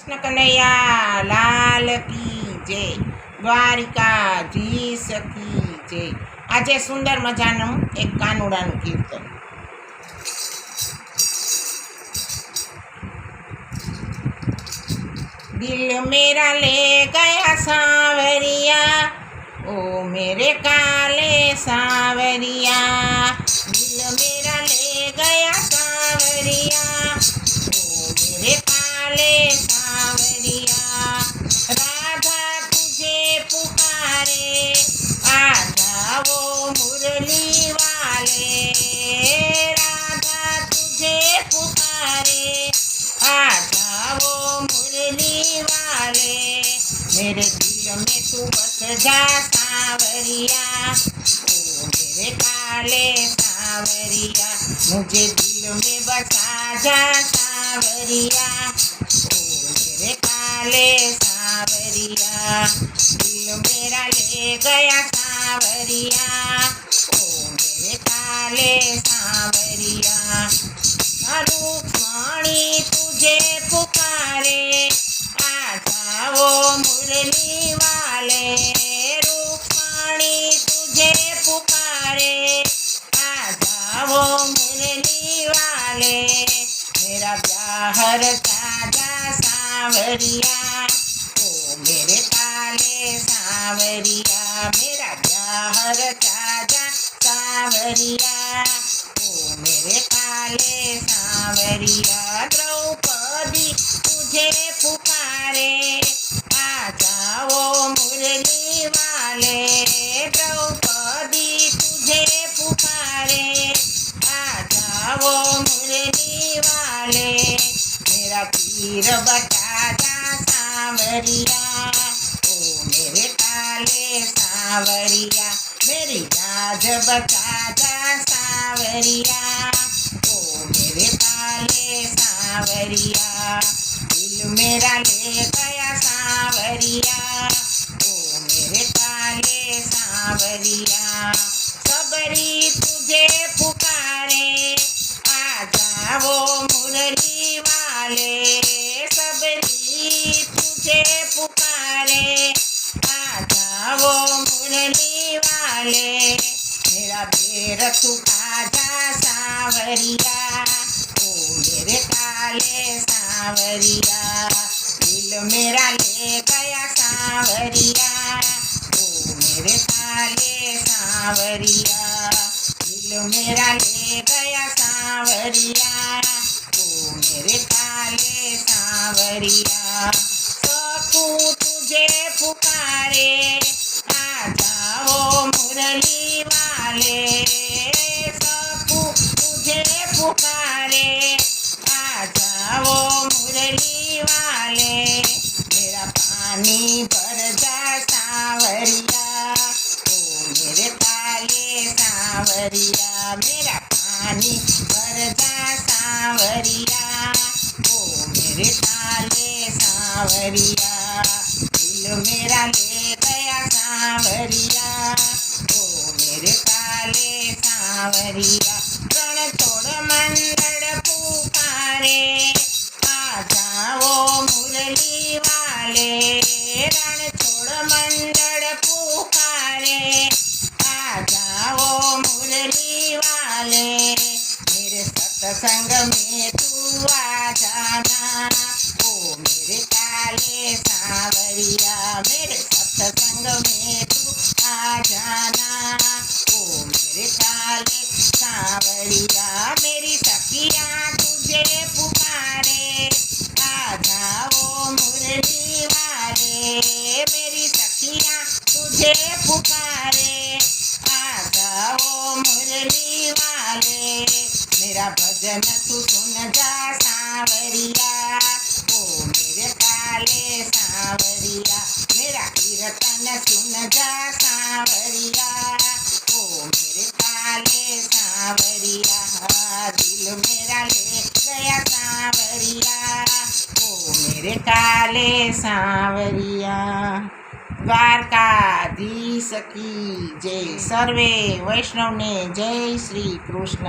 કૃષ્ણ કનૈયા લાલ કી જય, દ્વારિકાધીશ કી જય। આજે સુંદર મજાનું એક કાનુડાનું કીર્તન। दिल मेरा ले गया सांवरिया, ओ मेरे काले सांवरिया। दिल मेरा ले गया सांवरिया, ओ मेरे काले सांवरिया। राधा तुझे पुकारे, आ जाओ मुरली वाले। राधा तुझे पुकारे, आ जाओ मुरली वाले। मेरे दिल में तू बस जा सांवरिया, ओ मेरे काले सांवरिया। मुझे दिल में बसा जा सांवरिया, ओ मेरे काले सांवरिया। दिल मेरा ले गया सांवरिया, ओ मेरे काले सांवरिया। रुक्मणी तुझे पुकारे, आ जाओ मुरली वाले। रुक्मणी तुझे पुकारे, आ जाओ मुरली वाले। मेरा ब्याहर ताजा सांवरिया, ओ मेरे काले सांवरिया। मेरा ब्याहर ताजा सांवरिया, ओ मेरे काले सांवरिया। द्रौपदी तुझे पुकारे, आ जाओ मुरली वाले। द्रौपदी तुझे पुकारे, आ जाओ मुरली वाले। मेरा पीर बता जा सांवरिया, ओ मेरे काले सांवरिया। मेरी लाज बता जा सांवरिया, ओ मेरे काले सांवरिया। दिल मेरा ले गया सांवरिया, ओ मेरे काले सांवरिया। सबरी तुझे पुकारे, आ जाओ मुरली वाले। सबरी तुझे पुकारे, आ जाओ मुरली वाले। मेरा बेर तू खाजा सांवरिया, ओ मेरे काले सांवरिया। दिल मेरा ले गया सांवरिया, ओ मेरे काले सांवरिया। दिल मेरा ले गया सांवरिया, ओ मेरे काले सांवरिया। सकू तुझे पुकारे, आ जाओ मुरली वाले। सकू तुझे पुकारे, आ जाओ मुरली वाले। मेरा पानी भर जा सांवरिया, ओ मेरे काले सांवरिया। मेरा पानी भर जा सांवरिया, ओ मेरे काले सांवरिया। दिल मेरा ले गया सांवरिया, ओ मेरे काले सांवरिया। रण तोड़ मंडल पुकारे, आ जाओ मुरली वाले। रण छोड़ मंडल पुकारे, आ जाओ मुरली वाले। मेरे सत्संग में तू आ जाना, ओ मेरे काले सांवरिया। मेरे सत्संग में तू आ जाना, ओ मेरे काले सांवरिया। मेरी सखिया तुझे पुकारे, आ जाओ मुरली वाले। मेरी सखिया तुझे पुकारे, आ जाओ मुरली वाले। मेरा भजन तू सुन जा सांवरिया, ओ मेरे काले सांवरिया। मेरा कीर्तन सुन जा सांवरिया, ओ मेरे काले सांवरिया। दिल मेरा ले गया सांवरिया, ओ मेरे काले सांवरिया। દ્વારકાધીશ કી જય। સર્વે વૈષ્ણવને જય શ્રી કૃષ્ણ।